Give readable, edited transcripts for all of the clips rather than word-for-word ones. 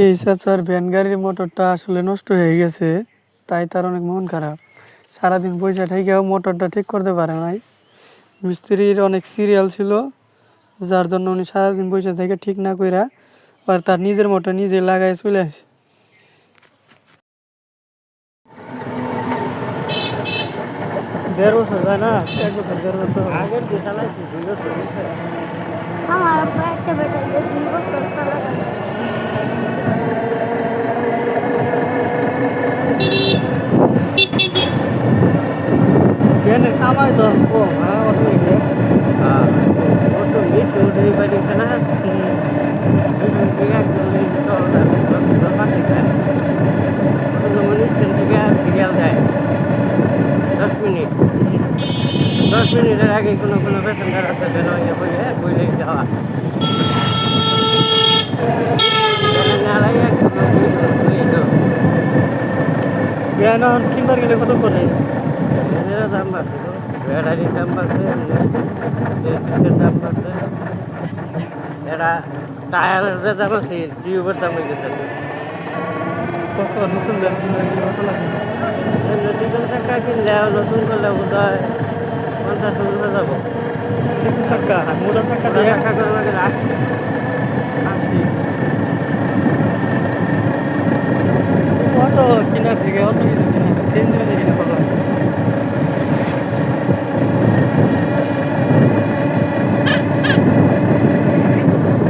এই চাচার ভ্যান গাড়ির মোটরটা আসলে নষ্ট হয়ে গেছে, তাই তার অনেক মন খারাপ। সারাদিন পয়সা ঠেকেও মোটরটা ঠিক করতে পারে নাই। মিস্ত্রির অনেক সিরিয়াল ছিল, যার জন্য উনি সারাদিন পয়সা থেকে ঠিক না কইরা আর তার নিজের মোটর নিজে লাগাই চলে আসে। 1.5 বছর যায় না, 1 বছর 1.5 বছর আগের যে চালাইছি 2 বছর হয়েছে। আমার আব্বা একটা বেটা দিয়ে 2 বছর চালায়। ভ্যানের কামাই তো কম, হ্যাঁ অটো নিয়ে। অটো বেশি উঠে পারিছে না, দুজন থেকে একজন নিয়ে যেতে হবে না, 10 পাঠিয়ে দেয়। অটো যেমন স্ট্যান্ড থেকে সিরিয়াল দেয় 10 মিনিট, 10 মিনিটের আগে কোনো কোনো প্যাসেঞ্জার আছে বের হয়ে বইলেই যাওয়া না লাগে ভ্যান এখন কিনবার গেলে কত করে? এদের দাম বাড়ছে, ব্যাটারির দাম বাড়ছে, সিসের দাম বাড়ছে, এরা টায়ারের দাম আছে, টিউবের দাম হয়ে গেছে। কত নতুন ভ্যান কিনবার গেলে কত লাগে? নতুন চাকা কিনলে নতুন করলে বোধ হয় 50-60 যাবো। চিকু চাক্কা আর মোটা চাক্কা দিয়ে চাকা করবে গেলে 80। অটো কেনার থেকে অন্য কিছু কিনা সিএনজি কিনে ভালো লাগে।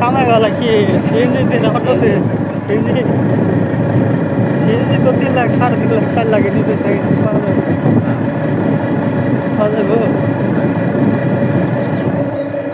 কামাই ভালো কি সিএনজিতে না অটোতে? সিএনজি সিএনজি তো 3 লাখ 3.5 লাখ 4 লাখের নিচে পাওয়া যাবে। পাওয়া যাবো।